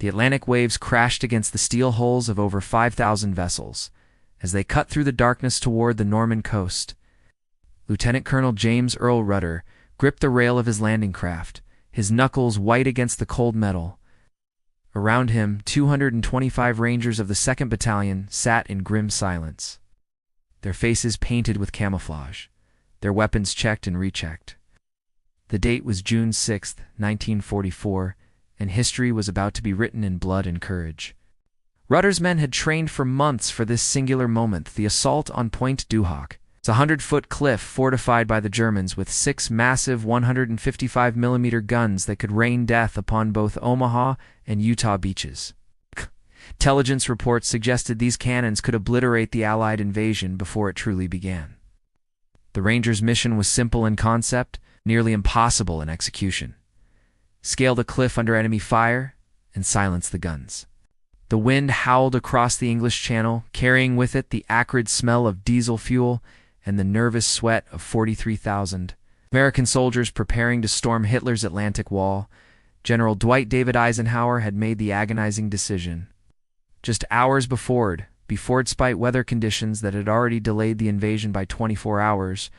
The Atlantic waves crashed against the steel hulls of over 5,000 vessels as they cut through the darkness toward the Norman coast. Lieutenant Colonel James Earl Rudder gripped the rail of his landing craft, his knuckles white against the cold metal. Around him, 225 Rangers of the 2nd Battalion sat in grim silence, their faces painted with camouflage, their weapons checked and rechecked. The date was June 6, 1944, and history was about to be written in blood and courage. Rudder's men had trained for months for this singular moment, the assault on Point Duhok. It's a 100-foot cliff fortified by the Germans with 6 massive 155mm guns that could rain death upon both Omaha and Utah beaches. Intelligence reports suggested these cannons could obliterate the Allied invasion before it truly began. The Rangers' mission was simple in concept, nearly impossible in execution. Scale the cliff under enemy fire and silence the guns. The wind howled across the English Channel, carrying with it the acrid smell of diesel fuel and the nervous sweat of 43,000 American soldiers preparing to storm Hitler's Atlantic Wall. General Dwight David Eisenhower had made the agonizing decision. Just hours before, despite weather conditions that had already delayed the invasion by 24 hours,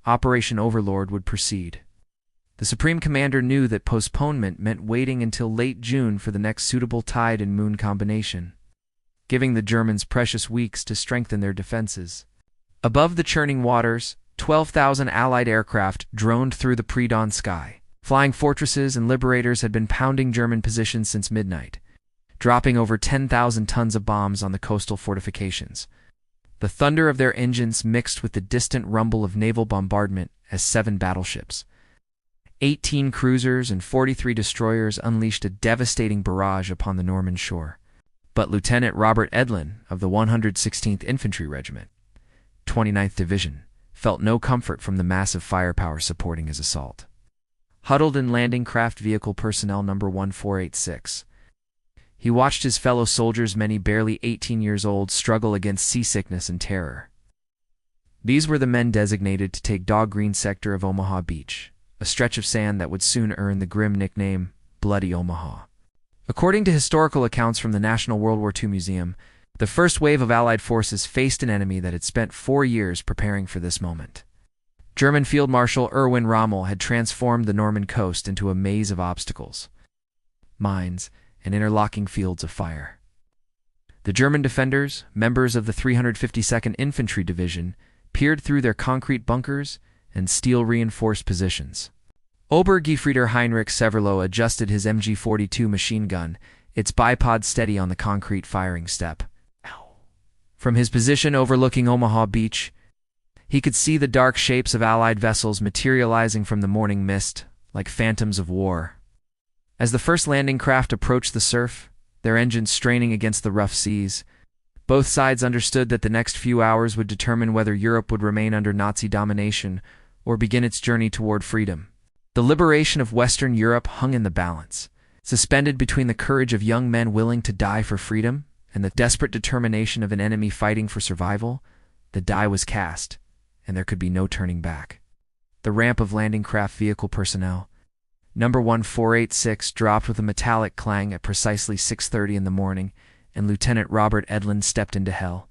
Operation Overlord would proceed. The Supreme Commander knew that postponement meant waiting until late June for the next suitable tide and moon combination, giving the Germans precious weeks to strengthen their defenses. Above the churning waters, 12,000 Allied aircraft droned through the pre-dawn sky. Flying fortresses and liberators had been pounding German positions since midnight, dropping over 10,000 tons of bombs on the coastal fortifications. The thunder of their engines mixed with the distant rumble of naval bombardment as 7 battleships, 18 cruisers and 43 destroyers unleashed a devastating barrage upon the Norman shore. But Lieutenant Robert Edlin of the 116th Infantry Regiment, 29th Division, felt no comfort from the massive firepower supporting his assault. Huddled in landing craft vehicle personnel number 1486, he watched his fellow soldiers, many barely 18 years old, struggle against seasickness and terror. These were the men designated to take Dog Green sector of Omaha Beach, a stretch of sand that would soon earn the grim nickname Bloody Omaha. According to historical accounts from the National World War II Museum, the first wave of Allied forces faced an enemy that had spent 4 years preparing for this moment. German Field Marshal Erwin Rommel had transformed the Norman coast into a maze of obstacles, mines, and interlocking fields of fire. The German defenders, members of the 352nd Infantry Division, peered through their concrete bunkers and steel-reinforced positions. Obergefreiter Heinrich Severloh adjusted his MG-42 machine gun, its bipod steady on the concrete firing step. From his position overlooking Omaha Beach, he could see the dark shapes of Allied vessels materializing from the morning mist, like phantoms of war. As the first landing craft approached the surf, their engines straining against the rough seas, both sides understood that the next few hours would determine whether Europe would remain under Nazi domination or begin its journey toward freedom. The liberation of Western Europe hung in the balance, suspended between the courage of young men willing to die for freedom and the desperate determination of an enemy fighting for survival. The die was cast, and there could be no turning back. The ramp of landing craft vehicle personnel, number 1486, dropped with a metallic clang at precisely 6:30 in the morning, and Lieutenant Robert Edlin stepped into hell.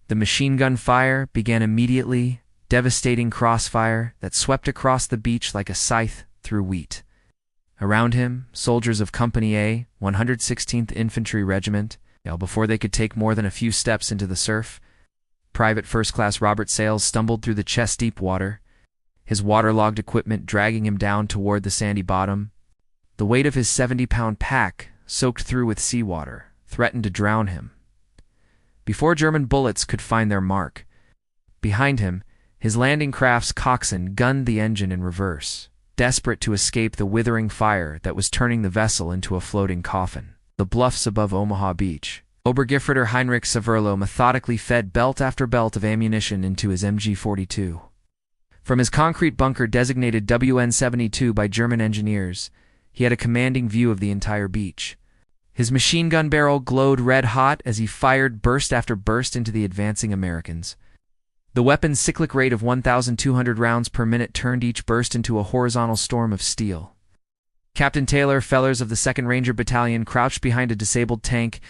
The machine gun fire began immediately, devastating crossfire that swept across the beach like a scythe through wheat. Around him, soldiers of Company A, 116th Infantry Regiment, before they could take more than a few steps into the surf, Private First Class Robert Sales stumbled through the chest-deep water, his waterlogged equipment dragging him down toward the sandy bottom. The weight of his 70-pound pack, soaked through with seawater, threatened to drown him. Before German bullets could find their mark, behind him, his landing craft's coxswain gunned the engine in reverse, desperate to escape the withering fire that was turning the vessel into a floating coffin. The bluffs above Omaha Beach, Obergefreiter Heinrich Severloh methodically fed belt after belt of ammunition into his MG-42. From his concrete bunker designated WN-72 by German engineers, he had a commanding view of the entire beach. His machine gun barrel glowed red-hot as he fired burst after burst into the advancing Americans. The weapon's cyclic rate of 1,200 rounds per minute turned each burst into a horizontal storm of steel. Captain Taylor Fellers of the 2nd Ranger Battalion crouched behind a disabled tank,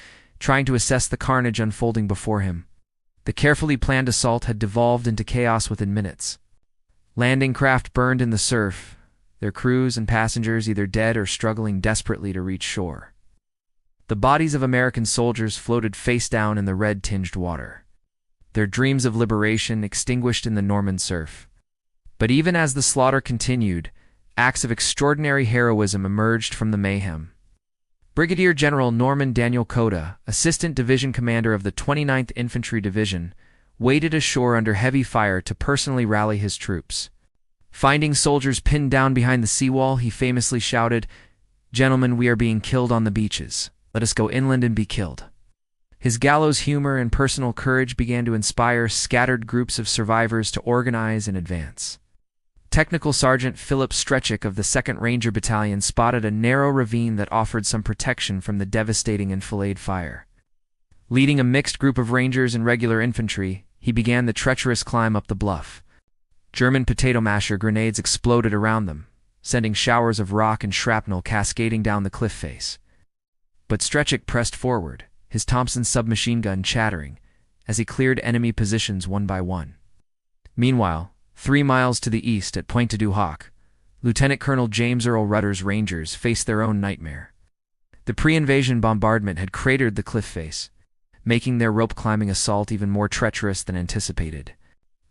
trying to assess the carnage unfolding before him. The carefully planned assault had devolved into chaos within minutes. Landing craft burned in the surf, their crews and passengers either dead or struggling desperately to reach shore. The bodies of American soldiers floated face down in the red-tinged water, their dreams of liberation extinguished in the Norman surf. But even as the slaughter continued, acts of extraordinary heroism emerged from the mayhem. Brigadier General Norman Daniel Cota, Assistant Division Commander of the 29th Infantry Division, waded ashore under heavy fire to personally rally his troops. Finding soldiers pinned down behind the seawall, he famously shouted, "Gentlemen, we are being killed on the beaches. Let us go inland and be killed." His gallows humor and personal courage began to inspire scattered groups of survivors to organize and advance. Technical Sergeant Philip Strechik of the 2nd Ranger Battalion spotted a narrow ravine that offered some protection from the devastating enfilade fire. Leading a mixed group of Rangers and regular infantry, he began the treacherous climb up the bluff. German potato masher grenades exploded around them, sending showers of rock and shrapnel cascading down the cliff face. But Strechik pressed forward, his Thompson submachine gun chattering, as he cleared enemy positions one by one. Meanwhile, 3 miles to the east at Pointe du Hoc, Lieutenant Colonel James Earl Rudder's Rangers faced their own nightmare. The pre-invasion bombardment had cratered the cliff face, making their rope-climbing assault even more treacherous than anticipated.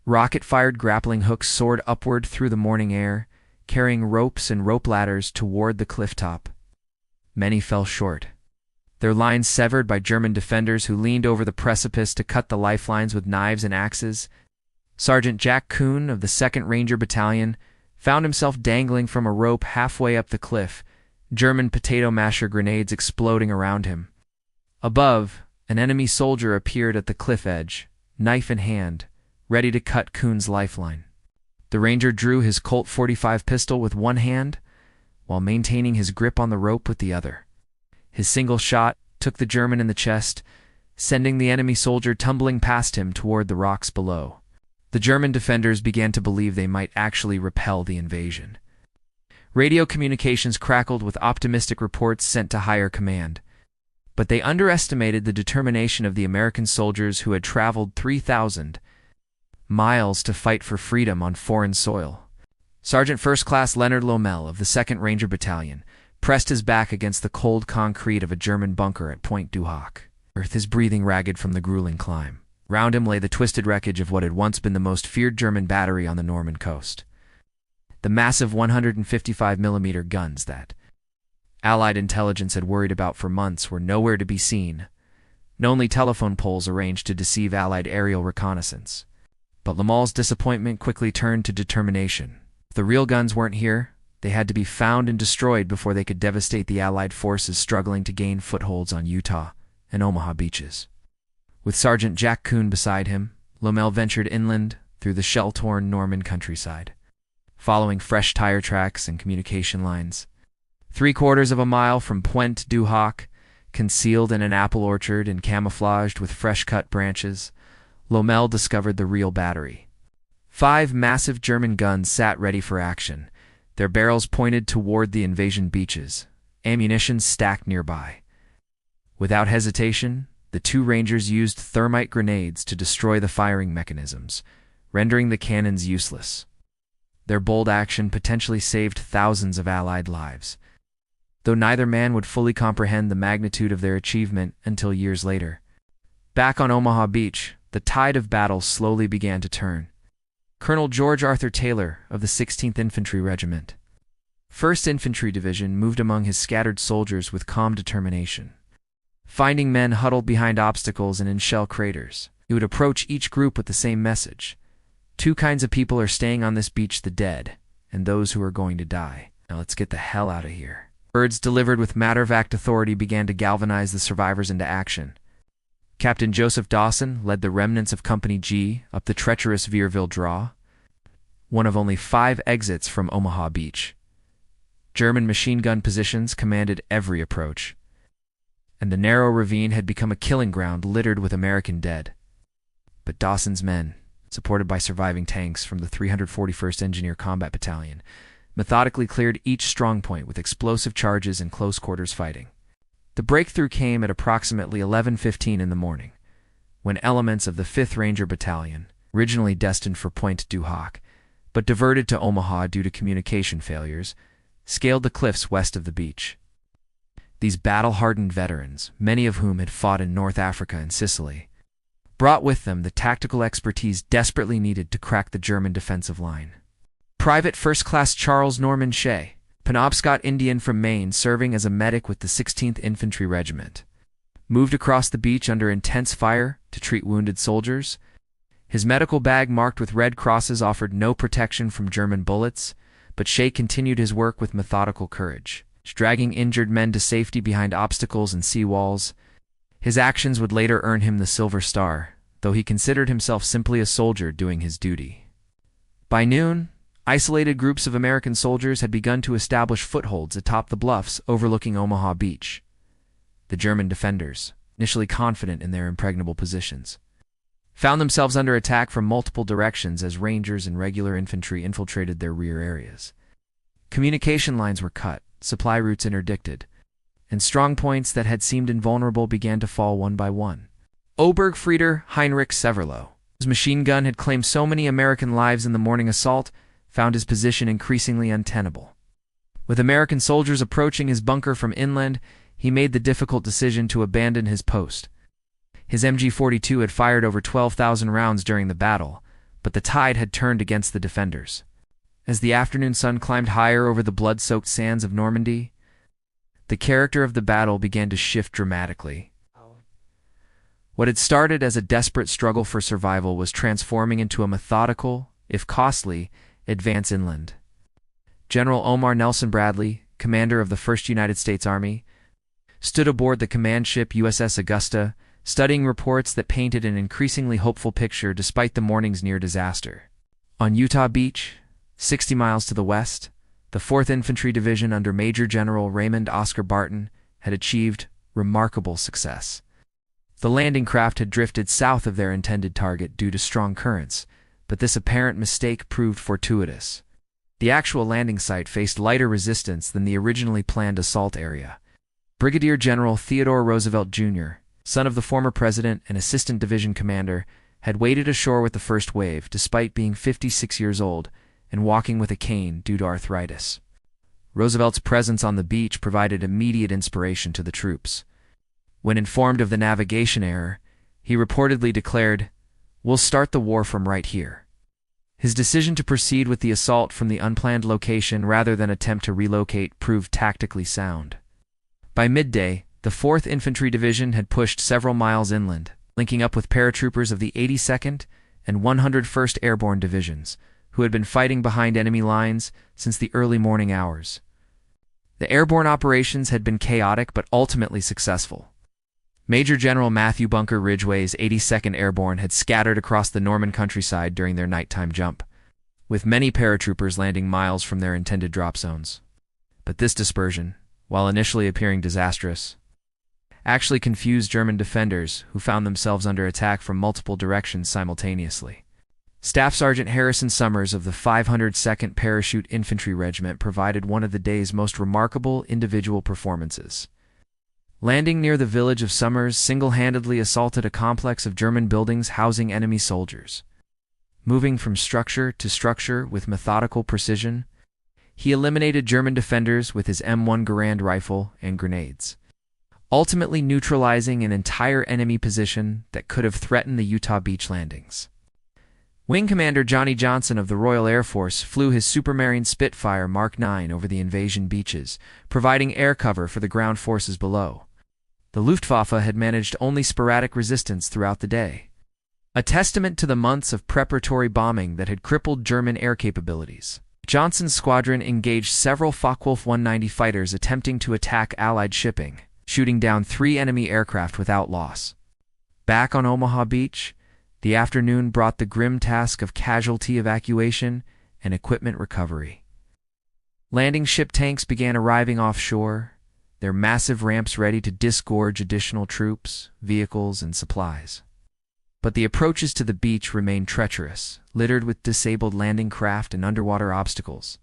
Rocket-fired grappling hooks soared upward through the morning air, carrying ropes and rope ladders toward the cliff top. Many fell short, their lines severed by German defenders who leaned over the precipice to cut the lifelines with knives and axes. Sergeant Jack Kuhn of the 2nd Ranger Battalion found himself dangling from a rope halfway up the cliff, German potato masher grenades exploding around him. Above, an enemy soldier appeared at the cliff edge, knife in hand, ready to cut Kuhn's lifeline. The Ranger drew his Colt .45 pistol with one hand, while maintaining his grip on the rope with the other. His single shot took the German in the chest, sending the enemy soldier tumbling past him toward the rocks below. The German defenders began to believe they might actually repel the invasion. Radio communications crackled with optimistic reports sent to higher command, but they underestimated the determination of the American soldiers who had traveled 3,000 miles to fight for freedom on foreign soil. Sergeant First Class Leonard Lommel of the 2nd Ranger Battalion pressed his back against the cold concrete of a German bunker at Pointe du Hoc, his breathing ragged from the grueling climb. Round him lay the twisted wreckage of what had once been the most feared German battery on the Norman coast. The massive 155mm guns that Allied intelligence had worried about for months were nowhere to be seen, only telephone poles arranged to deceive Allied aerial reconnaissance. But Lommel's disappointment quickly turned to determination. If the real guns weren't here, they had to be found and destroyed before they could devastate the Allied forces struggling to gain footholds on Utah and Omaha beaches. With Sergeant Jack Kuhn beside him, Lommel ventured inland through the shell-torn Norman countryside, following fresh tire tracks and communication lines. 3/4 of a mile from Pointe du Hoc, concealed in an apple orchard and camouflaged with fresh-cut branches, Lommel discovered the real battery. 5 massive German guns sat ready for action, their barrels pointed toward the invasion beaches, ammunition stacked nearby. Without hesitation, the 2 Rangers used thermite grenades to destroy the firing mechanisms, rendering the cannons useless. Their bold action potentially saved thousands of Allied lives, though neither man would fully comprehend the magnitude of their achievement until years later. Back on Omaha Beach, the tide of battle slowly began to turn. Colonel George Arthur Taylor of the 16th Infantry Regiment, 1st Infantry Division, moved among his scattered soldiers with calm determination. Finding men huddled behind obstacles and in shell craters, he would approach each group with the same message. 2 kinds of people are staying on this beach: the dead and those who are going to die. Now let's get the hell out of here. Words delivered with matter-of-fact authority began to galvanize the survivors into action. Captain Joseph Dawson led the remnants of Company G up the treacherous Vierville Draw, one of only 5 exits from Omaha Beach. German machine gun positions commanded every approach, and the narrow ravine had become a killing ground littered with American dead. But Dawson's men, supported by surviving tanks from the 341st Engineer Combat Battalion, methodically cleared each strongpoint with explosive charges and close-quarters fighting. The breakthrough came at approximately 11:15 in the morning, when elements of the 5th Ranger Battalion, originally destined for Pointe du Hoc, but diverted to Omaha due to communication failures, scaled the cliffs west of the beach. These battle-hardened veterans, many of whom had fought in North Africa and Sicily, brought with them the tactical expertise desperately needed to crack the German defensive line. Private First Class Charles Norman Shea, Penobscot Indian from Maine serving as a medic with the 16th Infantry Regiment, moved across the beach under intense fire to treat wounded soldiers. His medical bag marked with red crosses offered no protection from German bullets, but Shea continued his work with methodical courage, dragging injured men to safety behind obstacles and seawalls. His actions would later earn him the Silver Star, though he considered himself simply a soldier doing his duty. By noon, isolated groups of American soldiers had begun to establish footholds atop the bluffs overlooking Omaha Beach. The German defenders, initially confident in their impregnable positions, found themselves under attack from multiple directions as Rangers and regular infantry infiltrated their rear areas. Communication lines were cut, supply routes interdicted, and strongpoints that had seemed invulnerable began to fall one by one. Obergfrieder Heinrich Severloh, whose machine gun had claimed so many American lives in the morning assault, found his position increasingly untenable. With American soldiers approaching his bunker from inland, he made the difficult decision to abandon his post. His MG-42 had fired over 12,000 rounds during the battle, but the tide had turned against the defenders. As the afternoon sun climbed higher over the blood-soaked sands of Normandy, the character of the battle began to shift dramatically. What had started as a desperate struggle for survival was transforming into a methodical, if costly, advance inland. General Omar Nelson Bradley, commander of the 1st United States Army, stood aboard the command ship USS Augusta, studying reports that painted an increasingly hopeful picture despite the morning's near disaster. On Utah Beach, 60 miles to the west, the 4th Infantry Division under Major General Raymond Oscar Barton had achieved remarkable success. The landing craft had drifted south of their intended target due to strong currents, but this apparent mistake proved fortuitous. The actual landing site faced lighter resistance than the originally planned assault area. Brigadier General Theodore Roosevelt, Jr., son of the former president and assistant division commander, had waded ashore with the first wave despite being 56 years old and walking with a cane due to arthritis. Roosevelt's presence on the beach provided immediate inspiration to the troops. When informed of the navigation error, he reportedly declared, "We'll start the war from right here." His decision to proceed with the assault from the unplanned location rather than attempt to relocate proved tactically sound. By midday, the 4th Infantry Division had pushed several miles inland, linking up with paratroopers of the 82nd and 101st Airborne Divisions, who had been fighting behind enemy lines since the early morning hours. The airborne operations had been chaotic but ultimately successful. Major General Matthew Bunker Ridgway's 82nd Airborne had scattered across the Norman countryside during their nighttime jump, with many paratroopers landing miles from their intended drop zones. But this dispersion, while initially appearing disastrous, actually confused German defenders who found themselves under attack from multiple directions simultaneously. Staff Sergeant Harrison Summers of the 502nd Parachute Infantry Regiment provided one of the day's most remarkable individual performances. Landing near the village of Summers, single-handedly assaulted a complex of German buildings housing enemy soldiers. Moving from structure to structure with methodical precision, he eliminated German defenders with his M1 Garand rifle and grenades, ultimately neutralizing an entire enemy position that could have threatened the Utah Beach landings. Wing Commander Johnny Johnson of the Royal Air Force flew his Supermarine Spitfire Mark 9 over the invasion beaches, providing air cover for the ground forces below. The Luftwaffe had managed only sporadic resistance throughout the day, a testament to the months of preparatory bombing that had crippled German air capabilities. Johnson's squadron engaged several Focke-Wulf 190 fighters attempting to attack Allied shipping, shooting down 3 enemy aircraft without loss. Back on Omaha Beach, the afternoon brought the grim task of casualty evacuation and equipment recovery. Landing ship tanks began arriving offshore, their massive ramps ready to disgorge additional troops, vehicles, and supplies. But the approaches to the beach remained treacherous, littered with disabled landing craft and underwater obstacles.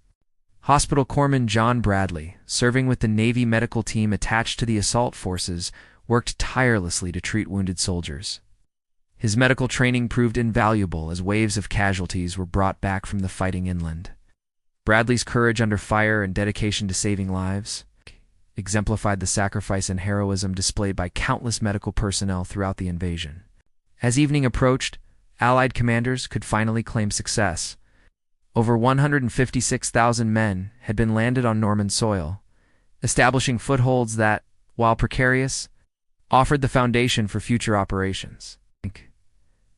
Hospital Corpsman John Bradley, serving with the Navy medical team attached to the assault forces, worked tirelessly to treat wounded soldiers. His medical training proved invaluable as waves of casualties were brought back from the fighting inland. Bradley's courage under fire and dedication to saving lives exemplified the sacrifice and heroism displayed by countless medical personnel throughout the invasion. As evening approached, Allied commanders could finally claim success. Over 156,000 men had been landed on Norman soil, establishing footholds that, while precarious, offered the foundation for future operations.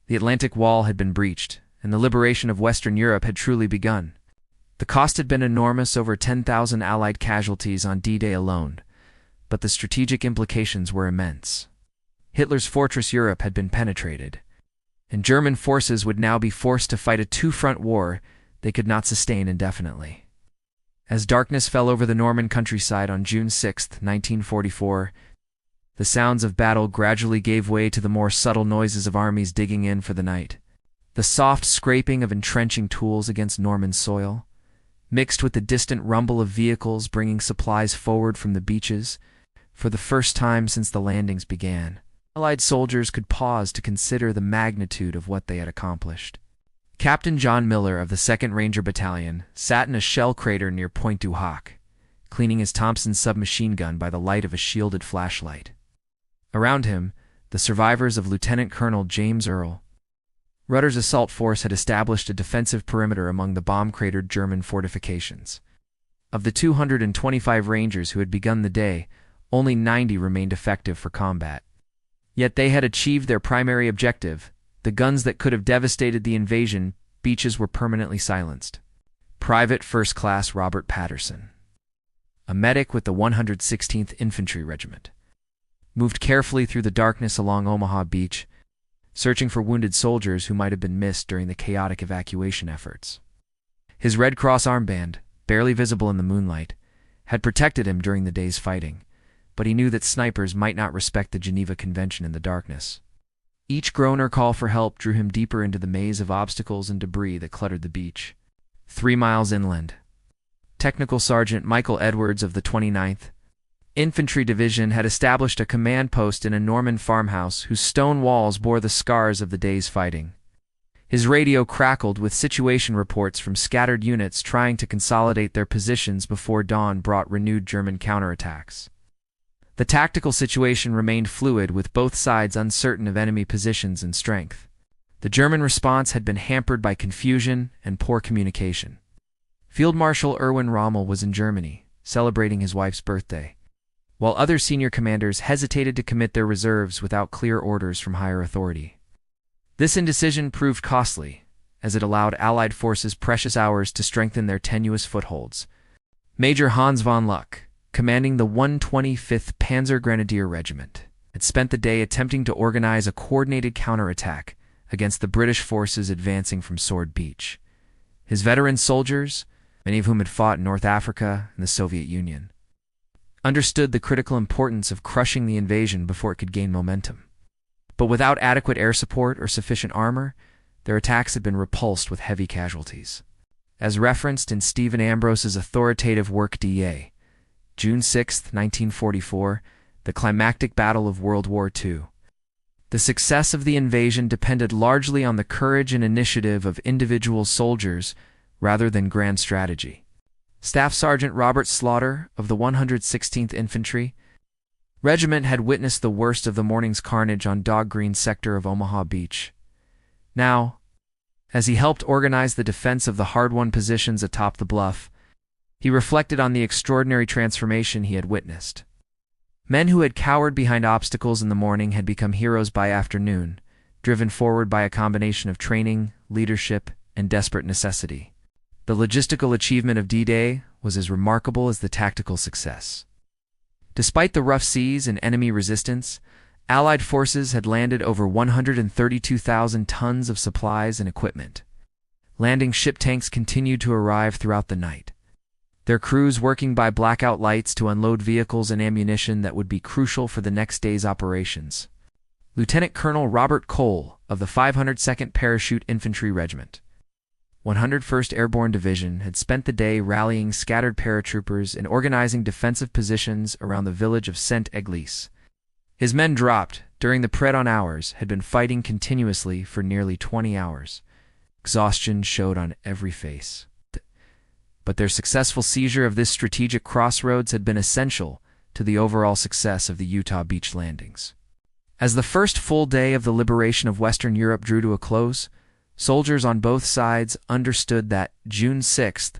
The Atlantic Wall had been breached, and the liberation of Western Europe had truly begun. The cost had been enormous, over 10,000 Allied casualties on D-Day alone, but the strategic implications were immense. Hitler's fortress Europe had been penetrated, and German forces would now be forced to fight a two-front war they could not sustain indefinitely. As darkness fell over the Norman countryside on June 6, 1944, the sounds of battle gradually gave way to the more subtle noises of armies digging in for the night. The soft scraping of entrenching tools against Norman soil, mixed with the distant rumble of vehicles bringing supplies forward from the beaches, for the first time since the landings began, Allied soldiers could pause to consider the magnitude of what they had accomplished. Captain John Miller of the 2nd Ranger Battalion sat in a shell crater near Point du Hoc, cleaning his Thompson submachine gun by the light of a shielded flashlight. Around him, the survivors of Lieutenant Colonel James Earl Rudder's assault force had established a defensive perimeter among the bomb-cratered German fortifications. Of the 225 Rangers who had begun the day, only 90 remained effective for combat. Yet they had achieved their primary objective. The guns that could have devastated the invasion beaches were permanently silenced. Private First Class Robert Patterson, a medic with the 116th Infantry Regiment, moved carefully through the darkness along Omaha Beach, searching for wounded soldiers who might have been missed during the chaotic evacuation efforts. His Red Cross armband, barely visible in the moonlight, had protected him during the day's fighting, but he knew that snipers might not respect the Geneva Convention in the darkness. Each groan or call for help drew him deeper into the maze of obstacles and debris that cluttered the beach. 3 miles inland, Technical Sergeant Michael Edwards of the 29th Infantry Division had established a command post in a Norman farmhouse whose stone walls bore the scars of the day's fighting. His radio crackled with situation reports from scattered units trying to consolidate their positions before dawn brought renewed German counterattacks. The tactical situation remained fluid, with both sides uncertain of enemy positions and strength. The German response had been hampered by confusion and poor communication. Field Marshal Erwin Rommel was in Germany, celebrating his wife's birthday, while other senior commanders hesitated to commit their reserves without clear orders from higher authority. This indecision proved costly, as it allowed Allied forces precious hours to strengthen their tenuous footholds. Major Hans von Luck, commanding the 125th Panzer Grenadier Regiment, had spent the day attempting to organize a coordinated counterattack against the British forces advancing from Sword Beach. His veteran soldiers, many of whom had fought in North Africa and the Soviet Union, understood the critical importance of crushing the invasion before it could gain momentum. But without adequate air support or sufficient armor, their attacks had been repulsed with heavy casualties. As referenced in Stephen Ambrose's authoritative work DA, June 6, 1944, the climactic battle of World War II. The success of the invasion depended largely on the courage and initiative of individual soldiers rather than grand strategy. Staff Sergeant Robert Slaughter of the 116th Infantry Regiment had witnessed the worst of the morning's carnage on Dog Green sector of Omaha Beach. Now, as he helped organize the defense of the hard-won positions atop the bluff, he reflected on the extraordinary transformation he had witnessed. Men who had cowered behind obstacles in the morning had become heroes by afternoon, driven forward by a combination of training, leadership, and desperate necessity. The logistical achievement of D-Day was as remarkable as the tactical success. Despite the rough seas and enemy resistance, Allied forces had landed over 132,000 tons of supplies and equipment. Landing ship tanks continued to arrive throughout the night, their crews working by blackout lights to unload vehicles and ammunition that would be crucial for the next day's operations. Lieutenant Colonel Robert Cole of the 502nd Parachute Infantry Regiment, 101st Airborne Division had spent the day rallying scattered paratroopers and organizing defensive positions around the village of Saint-Église. His men dropped, during the Predon hours, had been fighting continuously for nearly 20 hours. Exhaustion showed on every face. But their successful seizure of this strategic crossroads had been essential to the overall success of the Utah beach landings. As the first full day of the liberation of Western Europe drew to a close, soldiers on both sides understood that June 6,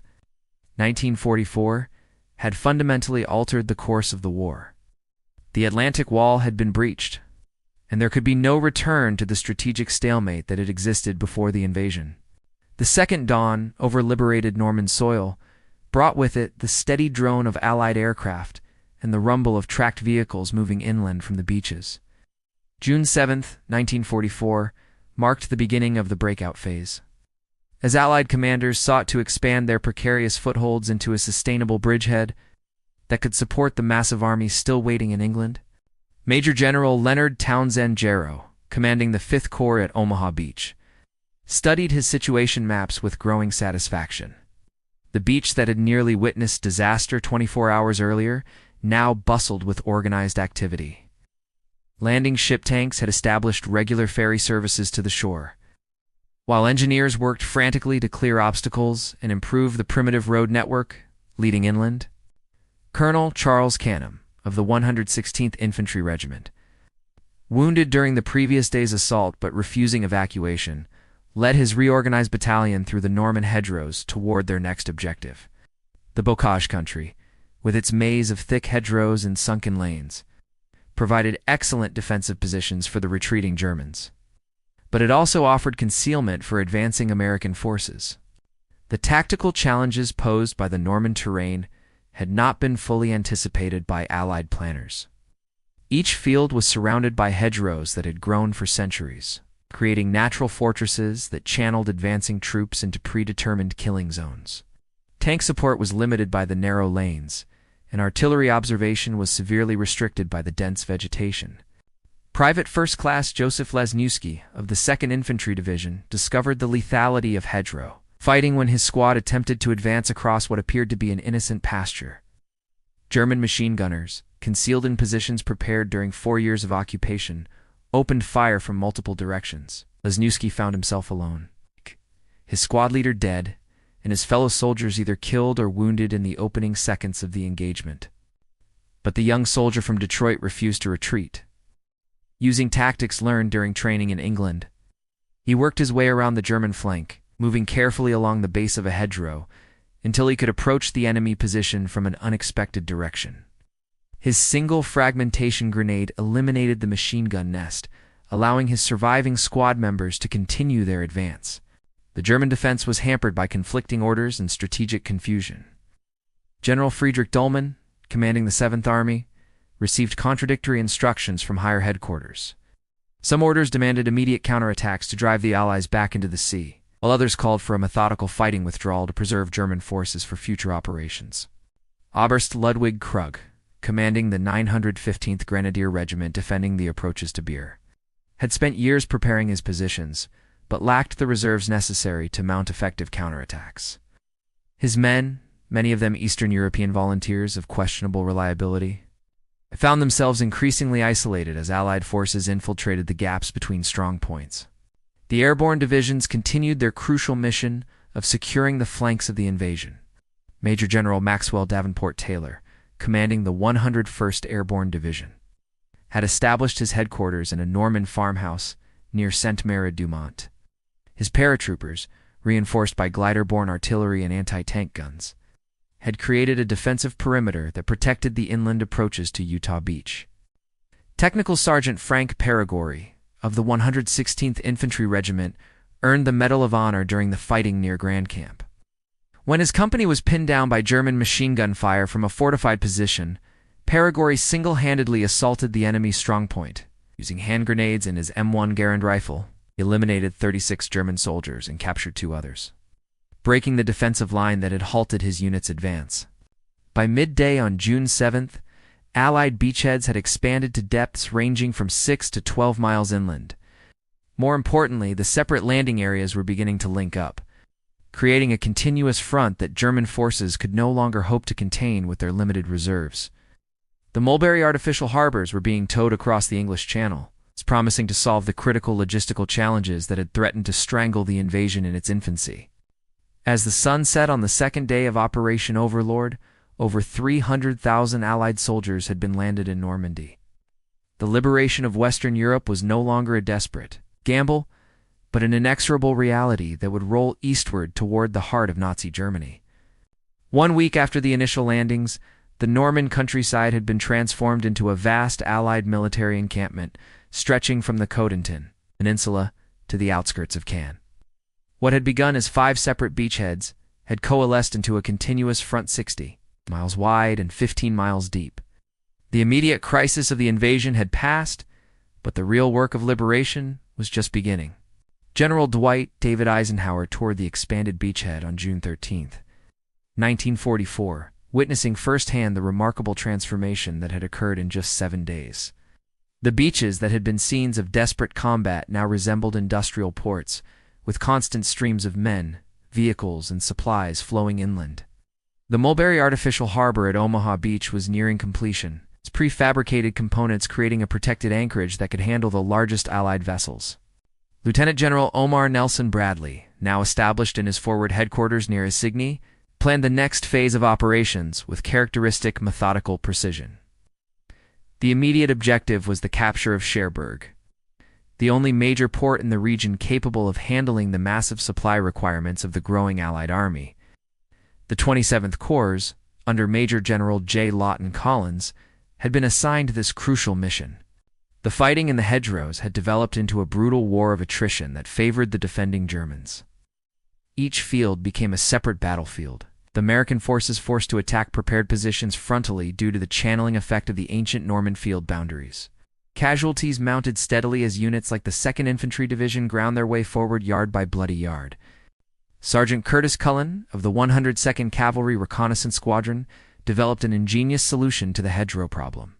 1944, had fundamentally altered the course of the war. The Atlantic Wall had been breached, and there could be no return to the strategic stalemate that had existed before the invasion. The second dawn over liberated Norman soil brought with it the steady drone of Allied aircraft and the rumble of tracked vehicles moving inland from the beaches. June 7, 1944, marked the beginning of the breakout phase. As Allied commanders sought to expand their precarious footholds into a sustainable bridgehead that could support the massive army still waiting in England, Major General Leonard Townsend Jarrow, commanding the 5th Corps at Omaha Beach, studied his situation maps with growing satisfaction. The beach that had nearly witnessed disaster 24 hours earlier now bustled with organized activity. Landing ship tanks had established regular ferry services to the shore, while engineers worked frantically to clear obstacles and improve the primitive road network leading inland. Colonel Charles Canham, of the 116th Infantry Regiment, wounded during the previous day's assault but refusing evacuation, led his reorganized battalion through the Norman hedgerows toward their next objective. The Bocage country, with its maze of thick hedgerows and sunken lanes, provided excellent defensive positions for the retreating Germans. But it also offered concealment for advancing American forces. The tactical challenges posed by the Norman terrain had not been fully anticipated by Allied planners. Each field was surrounded by hedgerows that had grown for centuries, creating natural fortresses that channeled advancing troops into predetermined killing zones. Tank support was limited by the narrow lanes, and artillery observation was severely restricted by the dense vegetation. Private First Class Joseph Lesniewski of the 2nd Infantry Division discovered the lethality of hedgerow fighting when his squad attempted to advance across what appeared to be an innocent pasture. German machine gunners, concealed in positions prepared during 4 years of occupation, opened fire from multiple directions. Lesniewski found himself alone, his squad leader dead, and his fellow soldiers either killed or wounded in the opening seconds of the engagement. But the young soldier from Detroit refused to retreat. Using tactics learned during training in England, he worked his way around the German flank, moving carefully along the base of a hedgerow until he could approach the enemy position from an unexpected direction. His single fragmentation grenade eliminated the machine gun nest, allowing his surviving squad members to continue their advance. The German defense was hampered by conflicting orders and strategic confusion. General Friedrich Dollmann, commanding the 7th Army, received contradictory instructions from higher headquarters. Some orders demanded immediate counterattacks to drive the Allies back into the sea, while others called for a methodical fighting withdrawal to preserve German forces for future operations. Oberst Ludwig Krug, commanding the 915th Grenadier Regiment defending the approaches to Beer, had spent years preparing his positions, but lacked the reserves necessary to mount effective counterattacks. His men, many of them Eastern European volunteers of questionable reliability, found themselves increasingly isolated as Allied forces infiltrated the gaps between strong points. The airborne divisions continued their crucial mission of securing the flanks of the invasion. Major General Maxwell Davenport Taylor, commanding the 101st Airborne Division, had established his headquarters in a Norman farmhouse near Sainte-Mère-du-Mont. His paratroopers, reinforced by glider-borne artillery and anti-tank guns, had created a defensive perimeter that protected the inland approaches to Utah Beach. Technical Sergeant Frank Perigori of the 116th Infantry Regiment earned the Medal of Honor during the fighting near Grand Camp. When his company was pinned down by German machine gun fire from a fortified position, Perigori single-handedly assaulted the enemy's strongpoint. Using hand grenades and his M1 Garand rifle, he eliminated 36 German soldiers and captured 2 others, breaking the defensive line that had halted his unit's advance. By midday on June 7th, Allied beachheads had expanded to depths ranging from 6 to 12 miles inland. More importantly, the separate landing areas were beginning to link up. creating a continuous front that German forces could no longer hope to contain with their limited reserves. The Mulberry artificial harbors were being towed across the English Channel, promising to solve the critical logistical challenges that had threatened to strangle the invasion in its infancy. As the sun set on the second day of Operation Overlord, over 300,000 Allied soldiers had been landed in Normandy. The liberation of Western Europe was no longer a desperate gamble, but an inexorable reality that would roll eastward toward the heart of Nazi Germany. 1 week after the initial landings, the Norman countryside had been transformed into a vast Allied military encampment, stretching from the Cotentin Peninsula to the outskirts of Cannes. What had begun as 5 separate beachheads had coalesced into a continuous front 60 miles wide and 15 miles deep. The immediate crisis of the invasion had passed, but the real work of liberation was just beginning. General Dwight David Eisenhower toured the expanded beachhead on June 13, 1944, witnessing firsthand the remarkable transformation that had occurred in just 7 days. The beaches that had been scenes of desperate combat now resembled industrial ports, with constant streams of men, vehicles, and supplies flowing inland. The Mulberry artificial harbor at Omaha Beach was nearing completion, its prefabricated components creating a protected anchorage that could handle the largest Allied vessels. Lieutenant General Omar Nelson Bradley, now established in his forward headquarters near Isigny, planned the next phase of operations with characteristic methodical precision. The immediate objective was the capture of Cherbourg, the only major port in the region capable of handling the massive supply requirements of the growing Allied army. The 27th Corps, under Major General J. Lawton Collins, had been assigned this crucial mission. The fighting in the hedgerows had developed into a brutal war of attrition that favored the defending Germans. Each field became a separate battlefield, the American forces forced to attack prepared positions frontally due to the channeling effect of the ancient Norman field boundaries. Casualties mounted steadily as units like the 2nd Infantry Division ground their way forward yard by bloody yard. Sergeant Curtis Cullen of the 102nd Cavalry Reconnaissance Squadron developed an ingenious solution to the hedgerow problem.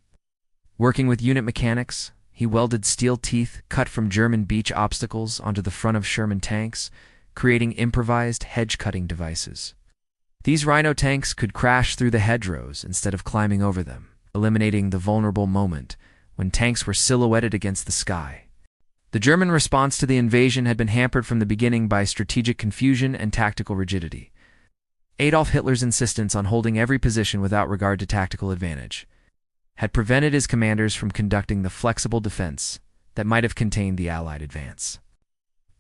Working with unit mechanics, he welded steel teeth cut from German beach obstacles onto the front of Sherman tanks, creating improvised hedge-cutting devices. These Rhino tanks could crash through the hedgerows instead of climbing over them, eliminating the vulnerable moment when tanks were silhouetted against the sky. The German response to the invasion had been hampered from the beginning by strategic confusion and tactical rigidity. Adolf Hitler's insistence on holding every position without regard to tactical advantage had prevented his commanders from conducting the flexible defense that might have contained the Allied advance.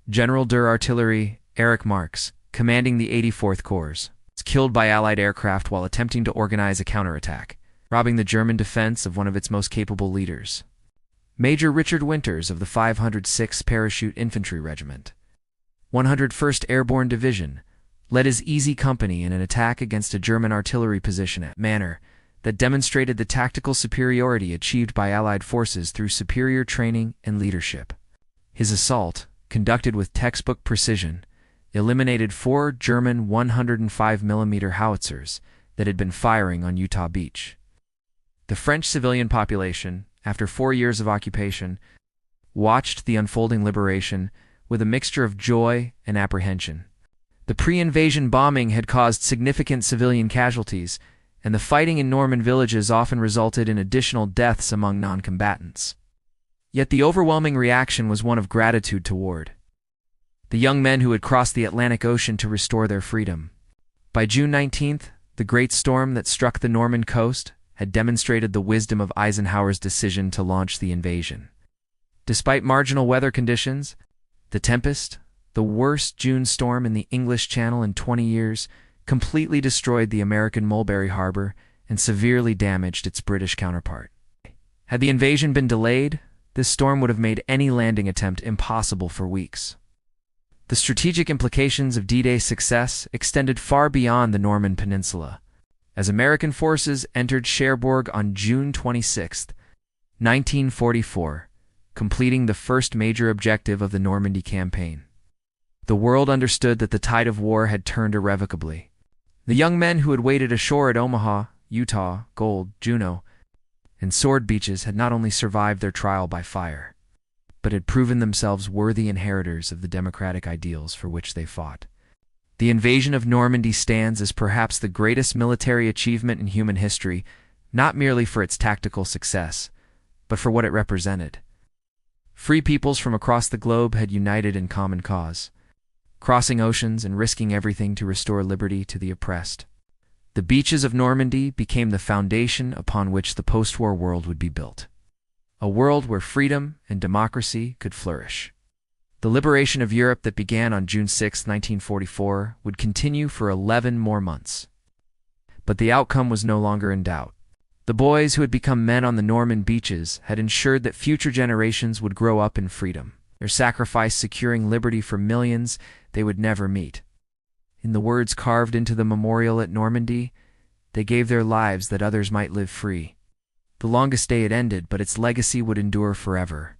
General der Artillerie Erich Marx, commanding the 84th Corps, was killed by Allied aircraft while attempting to organize a counterattack, robbing the German defense of one of its most capable leaders. Major Richard Winters of the 506th Parachute Infantry Regiment, 101st Airborne Division, led his Easy Company in an attack against a German artillery position at Manor that demonstrated the tactical superiority achieved by Allied forces through superior training and leadership. His assault, conducted with textbook precision, eliminated 4 German 105mm howitzers that had been firing on Utah Beach. The French civilian population, after 4 years of occupation, watched the unfolding liberation with a mixture of joy and apprehension. The pre-invasion bombing had caused significant civilian casualties, and the fighting in Norman villages often resulted in additional deaths among non-combatants. Yet the overwhelming reaction was one of gratitude toward the young men who had crossed the Atlantic Ocean to restore their freedom. By June 19th, the great storm that struck the Norman coast had demonstrated the wisdom of Eisenhower's decision to launch the invasion. Despite marginal weather conditions, the Tempest, the worst June storm in the English Channel in 20 years, completely destroyed the American Mulberry Harbor and severely damaged its British counterpart. Had the invasion been delayed, this storm would have made any landing attempt impossible for weeks. The strategic implications of D-Day's success extended far beyond the Norman Peninsula. As American forces entered Cherbourg on June 26, 1944, completing the first major objective of the Normandy campaign, the world understood that the tide of war had turned irrevocably. The young men who had waited ashore at Omaha, Utah, Gold, Juneau, and Sword Beaches had not only survived their trial by fire, but had proven themselves worthy inheritors of the democratic ideals for which they fought. The invasion of Normandy stands as perhaps the greatest military achievement in human history, not merely for its tactical success, but for what it represented. Free peoples from across the globe had united in common cause, crossing oceans and risking everything to restore liberty to the oppressed. The beaches of Normandy became the foundation upon which the post-war world would be built, a world where freedom and democracy could flourish. The liberation of Europe that began on June 6, 1944, would continue for 11 more months. But the outcome was no longer in doubt. The boys who had become men on the Norman beaches had ensured that future generations would grow up in freedom, their sacrifice securing liberty for millions they would never meet. In the words carved into the memorial at Normandy, they gave their lives that others might live free. The longest day had ended, but its legacy would endure forever.